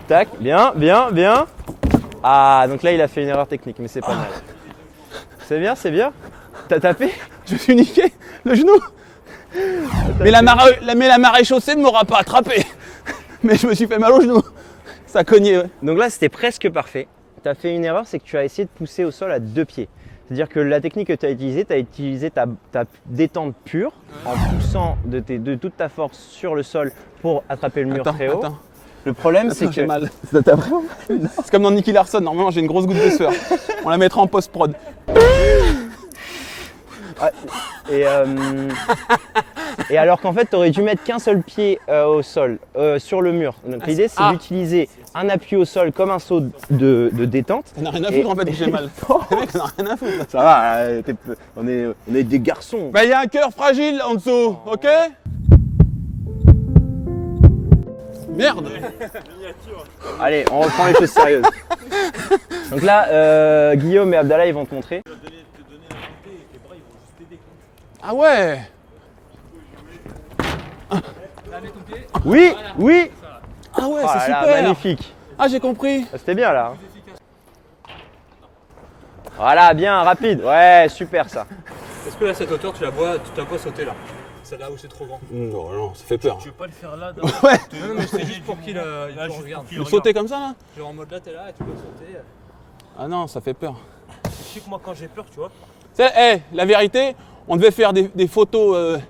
Tac, bien, bien, bien. Ah, donc là, il a fait une erreur technique, mais c'est pas mal. C'est bien, c'est bien. T'as tapé? Je me suis niqué le genou. Mais la marée chaussée ne m'aura pas attrapé. Mais je me suis fait mal au genou. Ça cognait, ouais. Donc là, c'était presque parfait. Tu as fait une erreur, c'est que tu as essayé de pousser au sol à 2 pieds. C'est-à-dire que la technique que tu as utilisé ta détente pure en poussant de toute ta force sur le sol pour attraper le mur très haut. Attends. Le problème, c'est que… J'ai mal. Ça t'a vraiment mal? C'est comme dans Nicky Larson, normalement j'ai une grosse goutte de sueur. On la mettra en post-prod. Et alors qu'en fait, tu aurais dû mettre qu'un seul pied au sol, sur le mur. Donc l'idée, c'est d'utiliser un appui au sol comme un saut de détente. On n'a rien à foutre en fait que j'ai mal. Les mecs, on n'a rien à foutre. Là. Ça va, on est des garçons. Bah, il y a un cœur fragile en dessous, ok? Merde! Allez, on reprend les choses sérieuses. Donc là, Guillaume et Abdallah, ils vont te montrer. Ah ouais! Oui, oui. Ah ouais, Oh c'est là là, super! magnifique. Ah, j'ai compris! C'était bien là. Voilà, bien, rapide. Ouais, super ça. Est-ce que là, cette hauteur, tu la vois sauter là? C'est là où c'est trop grand. Non, non, ça fait peur. Tu veux pas le faire là? Ouais! Non, mais c'est juste pour qu'il regarde. Vous sautez comme ça là? Genre en mode là, t'es là et tu peux sauter. Ah non, ça fait peur. Je sais que moi, quand j'ai peur, tu vois. La vérité, on devait faire des photos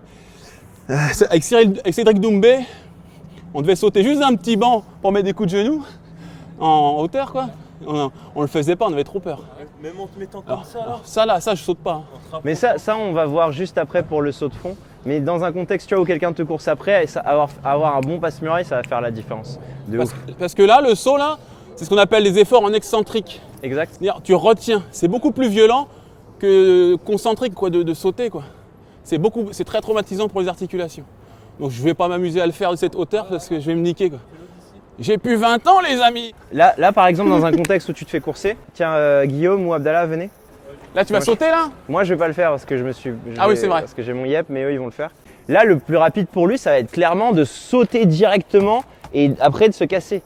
avec Cédric Doumbé. On devait sauter juste un petit banc pour mettre des coups de genoux en hauteur quoi. On le faisait pas, on avait trop peur. Même en te mettant comme Ça je saute pas. Mais ça, on va voir juste après pour le saut de fond. Mais dans un contexte tu vois, où quelqu'un te course après, avoir un bon passe-muraille, ça va faire la différence. Parce que là, le saut là, c'est ce qu'on appelle les efforts en excentrique. Exact. C'est-à-dire, tu retiens. C'est beaucoup plus violent que concentrique quoi, de sauter quoi. C'est très traumatisant pour les articulations. Donc je vais pas m'amuser à le faire de cette hauteur parce que je vais me niquer quoi. J'ai plus 20 ans les amis. Là par exemple dans un contexte où tu te fais courser, tiens Guillaume ou Abdallah venez. Là tu vas sauter là? Moi je vais pas le faire parce que oui c'est vrai. Parce que j'ai mon yep, mais eux ils vont le faire. Là le plus rapide pour lui ça va être clairement de sauter directement et après de se casser.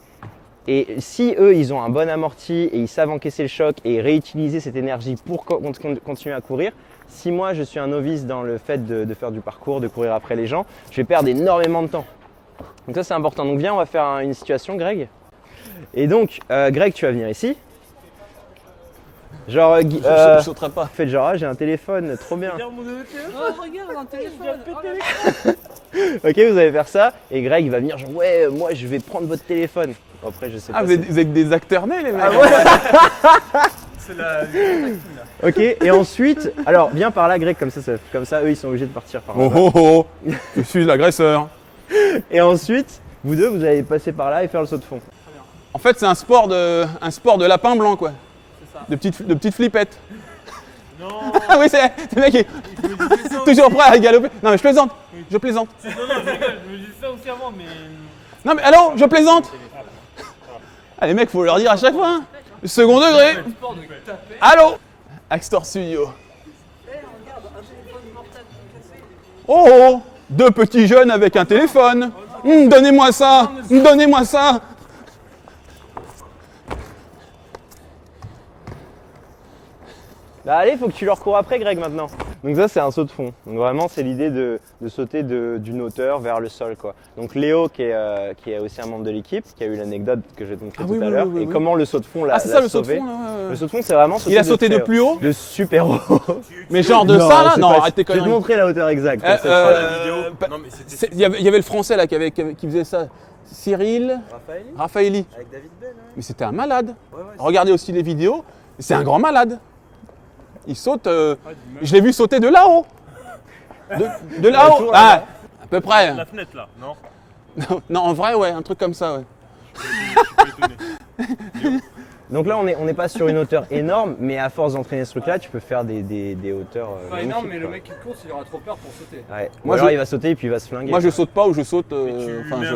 Et si eux ils ont un bon amorti et ils savent encaisser le choc et réutiliser cette énergie pour continuer à courir, si moi je suis un novice dans le fait de faire du parcours, de courir après les gens, je vais perdre énormément de temps. Donc ça c'est important. Donc viens, on va faire une situation Greg. Et donc Greg tu vas venir ici. Genre je sauterai pas. Faites genre j'ai un téléphone, trop bien. Oh, regarde un téléphone. Ok, vous allez faire ça et Greg il va venir genre ouais moi je vais prendre votre téléphone. Après je sais pas. Ah vous êtes des acteurs nés les mecs. Ah ouais. C'est la. Ok, et ensuite, alors viens par là Greg, comme ça eux ils sont obligés de partir par là. Oh, je suis l'agresseur. Et ensuite, vous deux vous allez passer par là et faire le saut de fond. En fait c'est un sport de lapin blanc quoi. C'est ça. De petites flippettes. Non. Ah oui c'est le mec qui est toujours prêt à galoper. Non mais je plaisante. Oui. Je plaisante. Non, je rigole, je me dis ça aussi avant mais… Non mais allô, je plaisante. Ah les mecs faut leur dire à chaque fois hein. Second degré. Allô. Axtor Studio. Oh, deux petits jeunes avec un téléphone. Donnez-moi ça. Donnez-moi ça. Bah allez, faut que tu leur cours après Greg maintenant. Donc ça c'est un saut de fond. Donc vraiment c'est l'idée de sauter d'une hauteur vers le sol quoi. Donc Léo qui est aussi un membre de l'équipe, qui a eu l'anecdote que je vais te montrer tout à l'heure. Et comment le saut de fond l'a Ah c'est ça le saut de sauvé. fond là. Le saut de fond c'est vraiment sauter. Il a sauté de plus haut. De super haut. Mais genre de ça là? Non, arrête tes conneries. Je vais te montrer la hauteur exacte. Il y avait le français là qui faisait ça. Cyril Raffaelli. Avec David Ben. Hein. Mais c'était un malade. Regardez aussi les vidéos. C'est un grand malade. Il saute, je l'ai vu sauter de là-haut. De là-haut. Ah, à peu près. La fenêtre là, non? Non, en vrai, ouais, un truc comme ça, ouais. Donc là, on n'est pas sur une hauteur énorme, mais à force d'entraîner ce truc-là, tu peux faire des hauteurs. Pas énorme, mais le mec qui course, il aura trop peur pour sauter. Ouais. Moi, alors il va sauter et puis il va se flinguer. Moi, je saute pas ou je saute.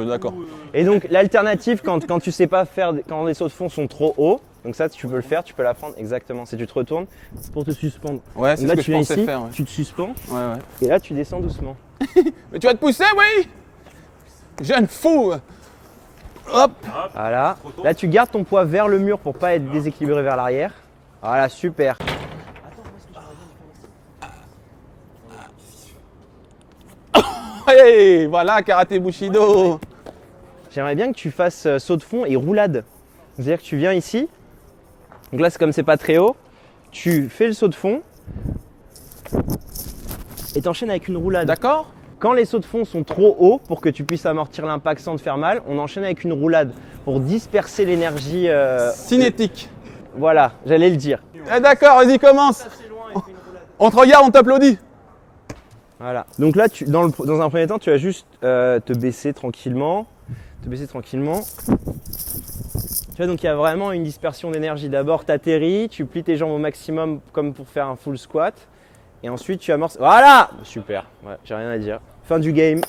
D'accord. Et donc, l'alternative, quand tu sais pas faire, quand les sauts de fond sont trop hauts, donc ça, tu peux le faire, tu peux l'apprendre exactement. Si tu te retournes pour te suspendre. Ouais, c'est ce que je pensais ici, faire. Ouais. Tu te suspends. Ouais. Et là, tu descends doucement. Mais tu vas te pousser, oui. Jeune fou. Hop. Voilà. Là, tu gardes ton poids vers le mur pour pas être déséquilibré vers l'arrière. Voilà, super. Allez, voilà, karaté Bushido. J'aimerais bien que tu fasses saut de fond et roulade. C'est-à-dire que tu viens ici. Donc là, c'est comme c'est pas très haut. Tu fais le saut de fond et t'enchaînes avec une roulade. D'accord. Quand les sauts de fond sont trop hauts pour que tu puisses amortir l'impact sans te faire mal, on enchaîne avec une roulade pour disperser l'énergie. Cinétique. Voilà, j'allais le dire. Eh d'accord, vas-y, commence. On te regarde, on t'applaudit. Voilà. Donc là, dans un premier temps, tu vas juste te baisser tranquillement. Tu vois, donc il y a vraiment une dispersion d'énergie. D'abord, tu atterris, tu plies tes jambes au maximum comme pour faire un full squat. Et ensuite, tu amorces. Voilà! Super, ouais, j'ai rien à dire. Fin du game.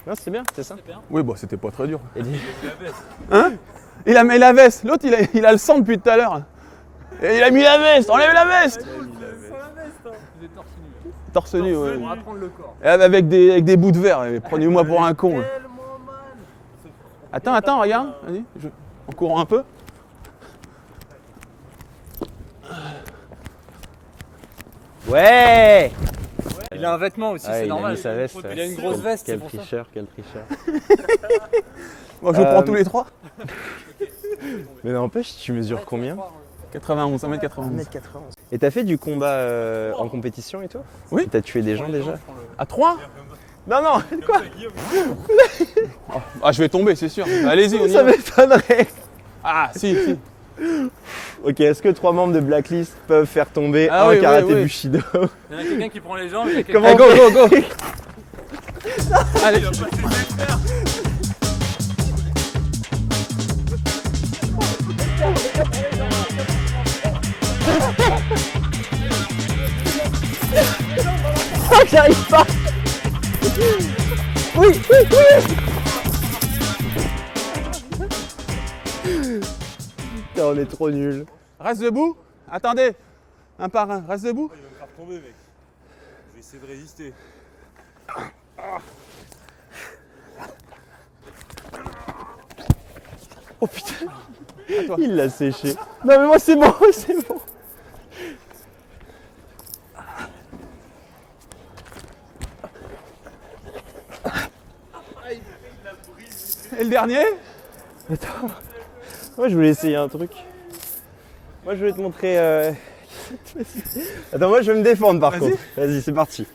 Non, c'est bien, c'est ça? Oui, bon, c'était pas très dur. Et dis- Hein? Il a mis la veste. L'autre, il a le sang depuis tout à l'heure. Et il a mis la veste. Enlève la veste. Torse nu, ouais. On va prendre le corps. Et avec des bouts de verre. Prenez-moi pour un con. Attends, regarde. Vas-y, on court un peu. Ouais! Il a un vêtement aussi, Ah, c'est il a normal. mis sa veste. Il a une grosse veste, c'est Quel pour ça. tricheur, quel tricheur. Moi, je prends tous les trois. Mais n'empêche, tu mesures combien? 91, 1m91. 1m91. Et t'as fait du combat en compétition et tout? Oui. T'as tué des gens déjà? À 3? Non, non, quoi? Ah, je vais tomber, c'est sûr. Allez-y, on y Ça va. m'étonnerait. Ah, si. Ok, est-ce que 3 membres de Blacklist peuvent faire tomber Ah un oui, karaté oui, oui. Bushido? Il y en a quelqu'un qui prend les jambes, il y a Comment quelqu'un Go. Allez. Ah, j'arrive pas! Oui! Putain, on est trop nuls. Reste debout. Attendez. Un par un. Reste debout. Il va me faire tomber, mec. Je vais essayer de résister. Oh putain! toi. Il l'a séché. Non mais moi c'est bon, c'est bon. Et le dernier? Attends. Moi je voulais essayer un truc. Moi je voulais te montrer. Attends, moi je vais me défendre par Vas-y. contre. Vas-y, c'est parti.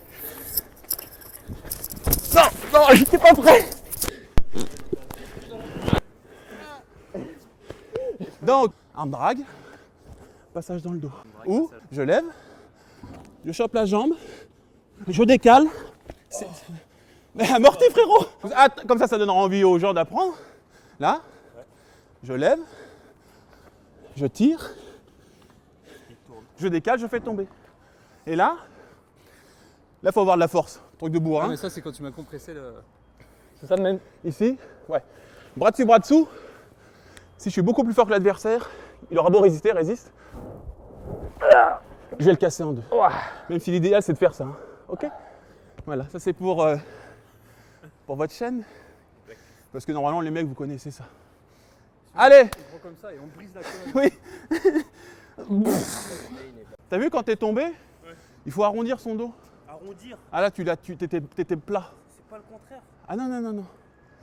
Non, non, j'étais pas prêt. Donc, arm drag, passage dans le dos. Ou je lève, je chope la jambe, je décale. Mais amorti, frérot! Ah, comme ça donnera envie aux gens d'apprendre. Là, je lève, je tire, je décale, je fais tomber. Et là, il faut avoir de la force. Truc de Ah, bourrin. mais ça, c'est quand tu m'as compressé le. C'est ça le même. Ici, ouais. Bras dessus, bras dessous. Si je suis beaucoup plus fort que l'adversaire, il aura beau résister, résiste. Je vais le casser en deux. Même si l'idéal c'est de faire ça. Hein. Ok? Voilà, ça c'est pour votre chaîne. Parce que normalement les mecs vous connaissez ça. Allez! On prend comme ça et on brise la colonne. Oui! T'as vu quand t'es tombé? Il faut arrondir son dos. Arrondir, Ah là tu t'étais plat. c'est pas le contraire. Ah non. Parce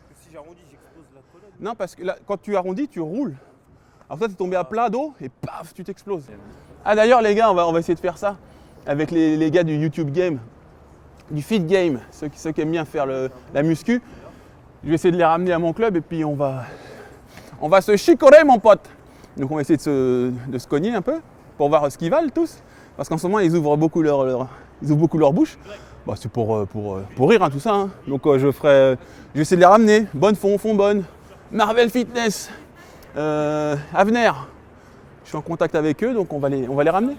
que si j'arrondis, j'explose la colonne. Non, parce que là, quand tu arrondis, tu roules. Alors toi, tu es tombé à plat dos et paf, tu t'exploses. Ah d'ailleurs, les gars, on va essayer de faire ça avec les gars du YouTube Game, du Fit Game, ceux qui aiment bien faire la muscu. Je vais essayer de les ramener à mon club et puis on va se chicorer, mon pote. Donc on va essayer de se cogner un peu pour voir ce qu'ils valent tous. Parce qu'en ce moment, ils ouvrent beaucoup leur bouche. Bah, c'est pour rire, hein, tout ça. Hein. Donc je vais essayer de les ramener. Bonne fond bonne. Marvel Fitness, Avenir. Je suis en contact avec eux, donc on va les ramener.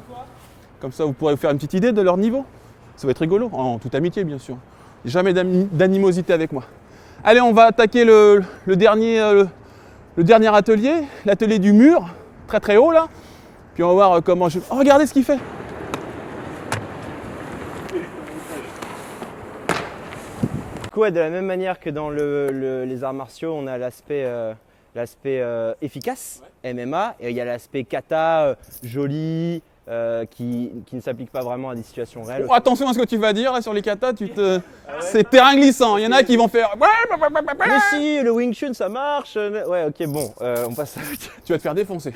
Comme ça, vous pourrez vous faire une petite idée de leur niveau. Ça va être rigolo, en toute amitié, bien sûr. Jamais d'animosité avec moi. Allez, on va attaquer le dernier atelier, l'atelier du mur, très très haut là. Puis on va voir comment je... Oh, regardez ce qu'il fait! coup, ouais, de la même manière que dans les arts martiaux, on a l'aspect efficace, MMA, et il y a l'aspect kata, joli, qui ne s'applique pas vraiment à des situations réelles. Oh, attention à ce que tu vas dire là sur les katas, c'est terrain glissant. Il y en a qui vont faire. Mais si, le Wing Chun ça marche. Ouais, ok, bon, on passe à autre. Tu vas te faire défoncer.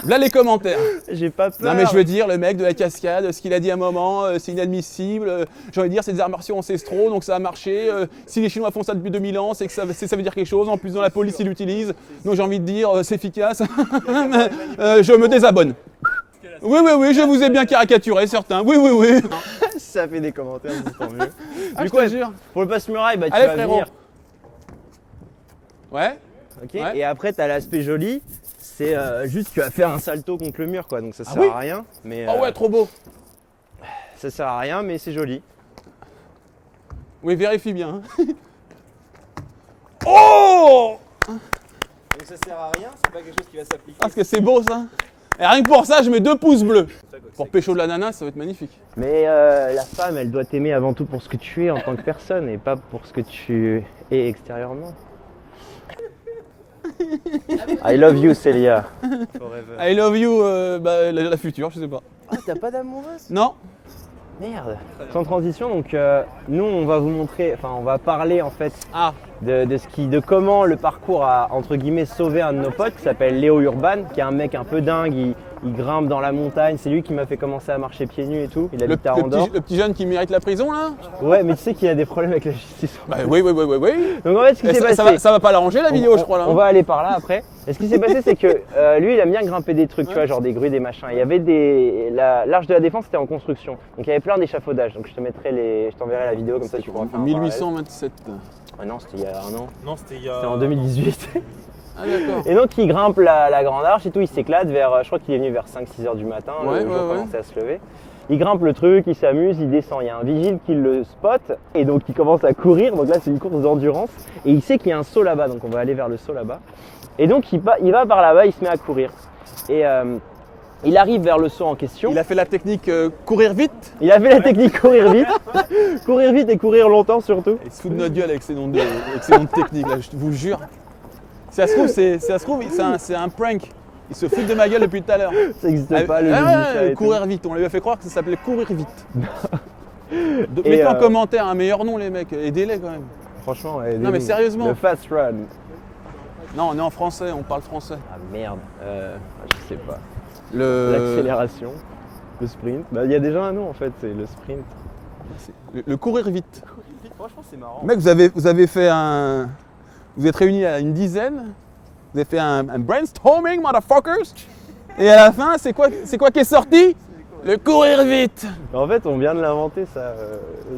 Là les commentaires. J'ai pas peur. Non mais je veux dire, le mec de la cascade, ce qu'il a dit à un moment, c'est inadmissible. J'ai envie de dire, c'est des arts martiaux ancestraux, donc ça a marché. Si les Chinois font ça depuis 2000 ans, c'est que ça veut dire quelque chose. En plus, dans la police, ils l'utilisent. Donc j'ai envie de dire, c'est efficace. Je me désabonne. Oui, je vous ai bien caricaturé, certains. Oui. Ça fait des commentaires, c'est tant mieux. Ah, Du je coup, te jure. pour le passe-muraille, bah, tu Allez, vas frérot. venir. Ouais. Ok. Ouais. Et après, tu as l'aspect joli. C'est juste, tu vas faire un salto contre le mur, quoi. Donc ça sert oui à rien. Mais, Oh ouais, trop beau. ça sert à rien, mais c'est joli. Oui, vérifie bien. Oh! Donc ça sert à rien, c'est pas quelque chose qui va s'appliquer. Parce que c'est beau ça. Et rien que pour ça, je mets 2 pouces bleus. Pour pécho de la nana, ça va être magnifique. Mais la femme, elle doit t'aimer avant tout pour ce que tu es en tant que personne et pas pour ce que tu es extérieurement. I love you, Célia. Forever. I love you, la future, je sais pas. Ah, t'as pas d'amoureuse? Non. Merde. Sans transition, donc nous, on va vous montrer, enfin, on va parler en fait Ah, de comment le parcours a entre guillemets sauvé un de nos potes qui s'appelle Léo Urban, qui est un mec un peu dingue. Il grimpe dans la montagne, c'est lui qui m'a fait commencer à marcher pieds nus et tout. Il habite à Andorre. le petit jeune qui mérite la prison là. Ouais, mais tu sais qu'il a des problèmes avec la justice. Bah oui. Donc en fait, ce qui Et s'est ça, passé, ça va pas l'arranger la vidéo, je crois là. on va aller par là après. Et ce qui s'est passé, c'est que lui, il aime bien grimper des trucs, tu vois, genre des grues, des machins. Il y avait l'Arche de la Défense était en construction, donc il y avait plein d'échafaudages. Donc je t'enverrai la vidéo comme ça tu pourras faire un 1827. parallèle. Ah non, c'était il y a un an. Non, c'était il y C'était a. en 2018. Ah d'accord. Et donc il grimpe la grande arche et tout, il s'éclate vers, je crois qu'il est venu vers 5-6 heures du matin, Ouais, le jour ouais. commençait à se lever. Il grimpe le truc, il s'amuse, il descend, il y a un vigile qui le spot et donc il commence à courir, donc là c'est une course d'endurance et il sait qu'il y a un saut là-bas, donc on va aller vers le saut là-bas. Et donc il va par là-bas, il se met à courir. Et il arrive vers le saut en question. Il a fait la technique courir vite. Il a fait la technique courir vite, courir vite et courir longtemps surtout. Il se fout de notre gueule avec ces noms de technique là, je vous jure. Si ça se trouve, c'est un prank. Il se fout de ma gueule depuis tout à l'heure. Ça n'existe pas le ouais, courir vite, on lui a fait croire que ça s'appelait courir vite. Mettez en commentaire un meilleur nom les mecs, aidez-les quand même. Franchement, Non, mais sérieusement. Le fast run. Non, on est en français, on parle français. Ah merde, je sais pas. Le, L'accélération, le sprint. Bah il y a déjà un nom en fait, c'est le sprint. le courir vite. Franchement c'est marrant. Mec, vous avez fait un. Vous êtes réunis à une dizaine, vous avez fait un brainstorming, motherfuckers. Et à la fin, c'est quoi qui est sorti? Le courir vite. En fait on vient de l'inventer ça.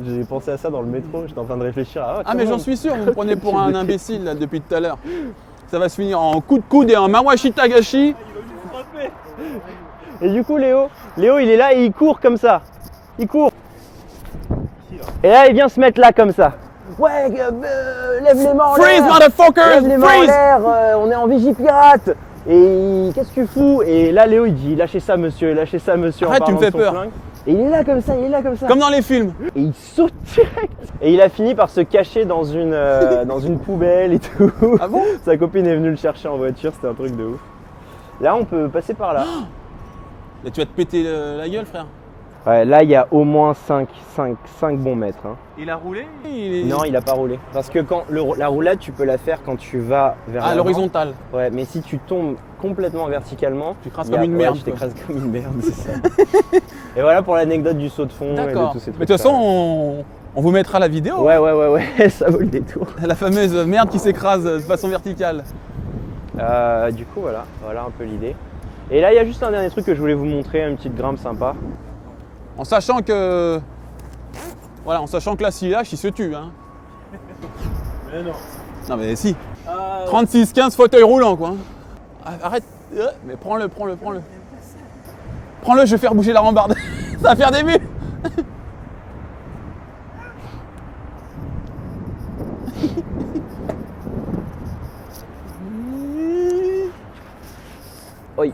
J'ai pensé à ça dans le métro, j'étais en train de réfléchir à Ah mais j'en suis sûr, vous me prenez pour un imbécile là depuis tout à l'heure. Ça va se finir en coup de coude et en Mawashi Tagashi. Et du coup Léo il est là et il court comme ça. Il court. Et là il vient se mettre là comme ça. Ouais, lève les mains en l'air. Freeze, motherfucker! Lève les mains en Freeze! l'air, on est en vigie pirate. Et qu'est-ce que tu fous? Et là Léo il dit lâchez ça monsieur, lâchez ça monsieur. Arrête, en tu me parlant fais de son peur. flingue. Et il est là comme ça, Comme dans les films. Et il saute direct. Et il a fini par se cacher dans une poubelle et tout. Ah bon? Sa copine est venue le chercher en voiture, c'était un truc de ouf. Là on peut passer par là. Et tu vas te péter la gueule, frère. Ouais, là il y a au moins 5 bons mètres. Hein. Il a roulé. Non, il a pas roulé. Parce que quand la roulade, tu peux la faire quand tu vas vers À l'avant. l'horizontale. Ouais, mais si tu tombes complètement verticalement, Tu crasses il y a- comme une ouais, merde, Tu quoi. t'écrases comme une merde, c'est ça. Et voilà pour l'anecdote du saut de fond et de D'accord. tous ces trucs. Mais de toute façon, on vous mettra la vidéo. Ouais, ça vaut le détour. La fameuse merde qui s'écrase de façon verticale. Du coup, voilà un peu l'idée. Et là, il y a juste un dernier truc que je voulais vous montrer, une petite grimpe sympa. En sachant que. Voilà, en sachant que là, s'il lâche, il se tue. Hein. Mais non. Non, mais si. 36-15 fauteuil roulant, quoi. Arrête. Mais prends-le. Prends-le, je vais faire bouger la rambarde. Ça va faire des vues. Oui.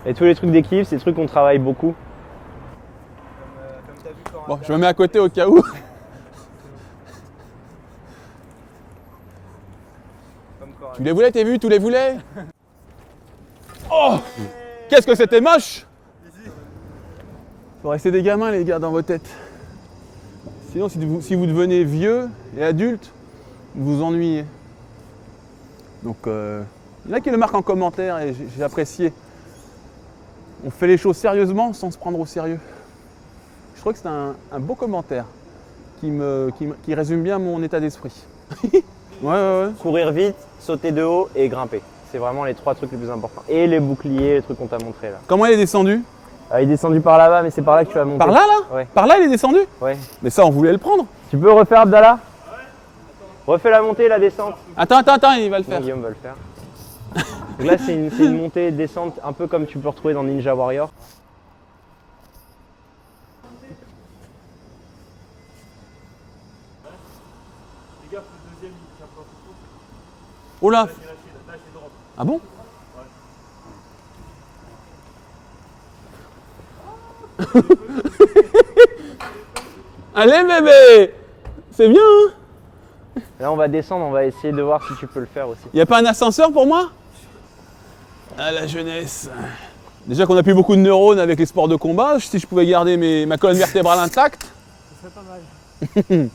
Et tous les trucs d'équipe, c'est des trucs qu'on travaille beaucoup. Bon, je me mets à côté au cas où. Tu les voulais, t'as vu, tu les voulais? Oh! Qu'est-ce que c'était moche! Faut rester des gamins, les gars, dans vos têtes. Sinon, si vous devenez vieux et adulte, vous vous ennuyez. Donc, il y en a qui le marquent en commentaire et j'ai apprécié. On fait les choses sérieusement sans se prendre au sérieux. Je crois que c'est un beau commentaire qui résume bien mon état d'esprit. Ouais. Courir vite, sauter de haut et grimper. C'est vraiment les 3 trucs les plus importants. Et les boucliers, les trucs qu'on t'a montré là. Comment il est descendu? Il est descendu par là-bas, mais c'est par là que tu vas monter. Par là, là? Ouais. Par là, il est descendu? Ouais. Mais ça, on voulait le prendre. Tu peux refaire Abdallah? Refais la montée et la descente. Attends, il va le faire. Bon, Guillaume va le faire. Donc là, c'est une montée et descente un peu comme tu peux retrouver dans Ninja Warrior. Oh là! Ah bon? Allez bébé! C'est bien, hein? Là, on va descendre, on va essayer de voir si tu peux le faire aussi. Il n'y a pas un ascenseur pour moi? Ah, la jeunesse. Déjà qu'on n'a plus beaucoup de neurones avec les sports de combat, si je pouvais garder ma colonne vertébrale intacte. Ce serait pas mal. C'est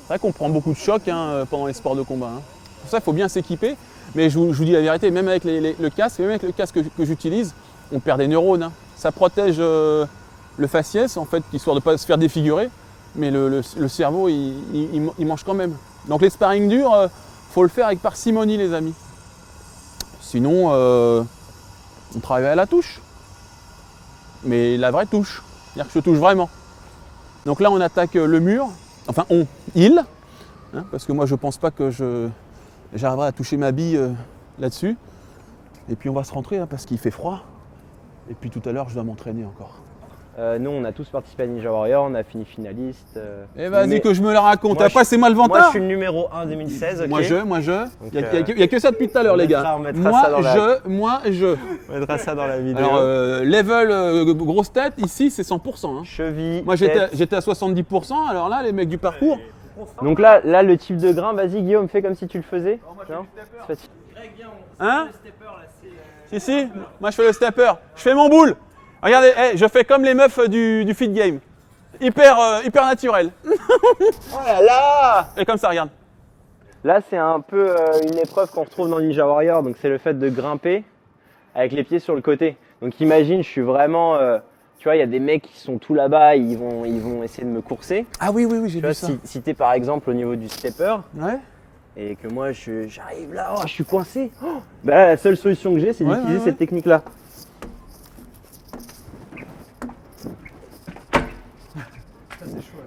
vrai qu'on prend beaucoup de chocs pendant les sports de combat. Hein. Pour ça, il faut bien s'équiper. Mais je vous dis la vérité, même avec le casque, que j'utilise, on perd des neurones. Hein. Ça protège le faciès, en fait, histoire de ne pas se faire défigurer. Mais le cerveau, il mange quand même. Donc les sparring durs, faut le faire avec parcimonie, les amis. Sinon, on travaille à la touche. Mais la vraie touche. C'est-à-dire que je touche vraiment. Donc là, on attaque le mur. Enfin, il. Hein, parce que moi, je pense pas que j'arriverai à toucher ma bille là-dessus. Et puis, on va se rentrer hein, parce qu'il fait froid. Et puis, tout à l'heure, je dois m'entraîner encore. Nous, on a tous participé à Ninja Warrior, on a fini finaliste. Eh vas-y que je me la raconte. Moi, Après, c'est moi le vantard. Moi, je suis le numéro 1 2016. Okay. Moi, je. Donc, Il n'y a que ça depuis tout à l'heure, les gars. On mettra ça dans On mettra ça dans la vidéo. Alors, level grosse tête, ici, c'est 100%. Hein. Cheville. Moi, j'étais à 70%. Alors là, les mecs du parcours. Donc là, le type de grain, vas-y, Guillaume, fais comme si tu le faisais. Non, c'est facile. Hein? Si, moi, je fais le stepper. Je fais mon boule. Regardez, je fais comme les meufs du Fit Game. Hyper naturel. Oh là là! Et comme ça, regarde. Là, c'est un peu une épreuve qu'on retrouve dans Ninja Warrior. Donc, c'est le fait de grimper avec les pieds sur le côté. Donc, imagine, je suis vraiment... tu vois, il y a des mecs qui sont tout là-bas, ils vont essayer de me courser. Ah oui, j'ai vu ça. Si tu es par exemple au niveau du stepper, ouais. Et que moi, j'arrive là, je suis coincé. Bah là, la seule solution que j'ai, c'est d'utiliser cette technique-là.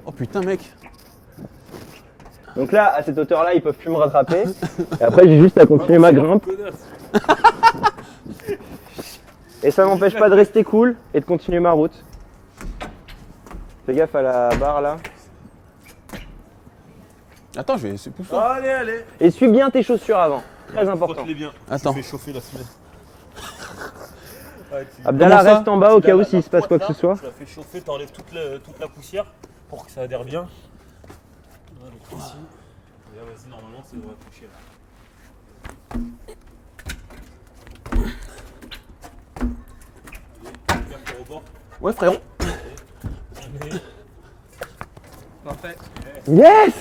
Oh putain mec. Donc là, à cette hauteur-là, ils peuvent plus me rattraper. Et après, j'ai juste à continuer ma grimpe. Et ça m'empêche pas de rester cool et de continuer ma route. Fais gaffe à la barre là. Attends, je vais essayer de pousser. Allez. Essuie bien tes chaussures avant. Très important. Frotte-les bien. Attends. Je fais chauffer la semelle. Abdallah, Comment ça reste en bas au cas où s'il se passe quoi que ce soit. Tu la fais chauffer, t'enlèves toute la poussière pour que ça adhère bien. Voilà, donc ici. Et là, vas-y, normalement, ça devrait toucher là. Allez, gaffe au rebord. Ouais frérot. Allez. Parfait. Yes!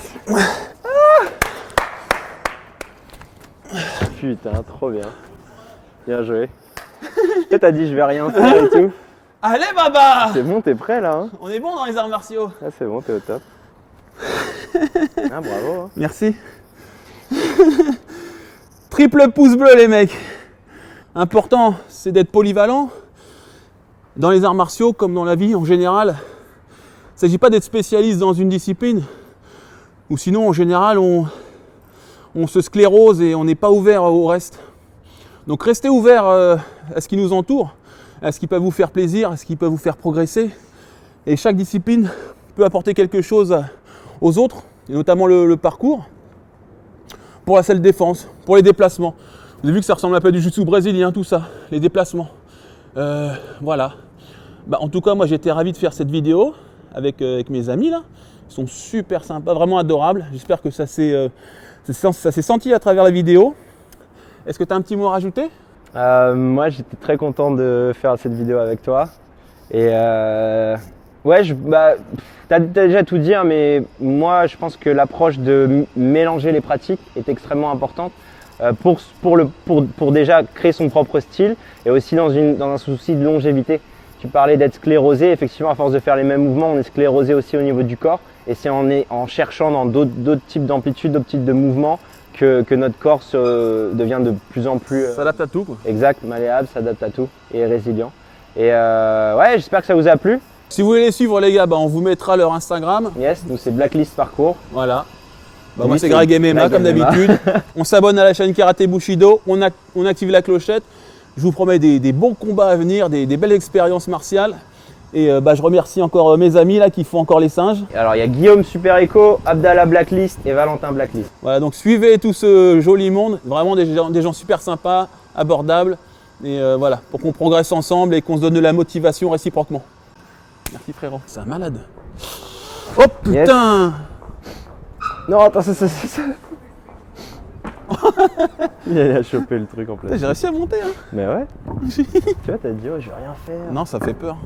Putain, trop bien. Bien joué. Toi, t'as dit je vais rien faire et tout. Allez baba. C'est bon, t'es prêt là hein? On est bon dans les arts martiaux. Ah, c'est bon, t'es au top. Ah, bravo. Hein. Merci. Triple pouce bleu les mecs. Important, c'est d'être polyvalent. Dans les arts martiaux, comme dans la vie en général, il ne s'agit pas d'être spécialiste dans une discipline. Ou sinon, en général, on se sclérose et on n'est pas ouvert au reste. Donc restez ouvert à ce qui nous entoure, à ce qui peut vous faire plaisir, à ce qui peut vous faire progresser. Et chaque discipline peut apporter quelque chose aux autres, et notamment le parcours, pour la self-défense, pour les déplacements. Vous avez vu que ça ressemble un peu à du jiu-jitsu brésilien, tout ça, les déplacements. Voilà. Bah, en tout cas, moi j'étais ravi de faire cette vidéo avec mes amis là. Ils sont super sympas, vraiment adorables. J'espère que ça s'est senti à travers la vidéo. Est-ce que tu as un petit mot à rajouter? Moi, j'étais très content de faire cette vidéo avec toi. Et ouais, t'as déjà tout dit, hein, mais moi, je pense que l'approche de mélanger les pratiques est extrêmement importante pour déjà créer son propre style et aussi dans un souci de longévité. Tu parlais d'être sclérosé. Effectivement, à force de faire les mêmes mouvements, on est sclérosé aussi au niveau du corps. Et c'est en cherchant dans d'autres types d'amplitudes, d'autres types de mouvements que notre corps devient de plus en plus S'adapte à tout, quoi. exact, malléable, s'adapte à tout et est résilient. Et ouais, j'espère que ça vous a plu. Si vous voulez les suivre les gars, bah, on vous mettra leur Instagram. Yes, donc c'est Blacklist Parcours. Voilà. Bah, Lui, moi c'est c'est Greg MMA Greg comme MMA. d'habitude. On s'abonne à la chaîne Karaté Bushido, on active la clochette. Je vous promets des bons combats à venir, des belles expériences martiales. Et bah, je remercie encore mes amis là qui font encore les singes. Alors il y a Guillaume Super Eco, Abdallah Blacklist et Valentin Blacklist. Voilà, donc suivez tout ce joli monde, vraiment des gens super sympas, abordables. Et voilà, pour qu'on progresse ensemble et qu'on se donne de la motivation réciproquement. Merci frérot, c'est un malade. Oh putain! Non, attends, ça. Il a chopé le truc en Putain, place. j'ai réussi à monter hein. Mais ouais. Tu vois, t'as dit, oh, je vais rien faire. Non, ça fait peur.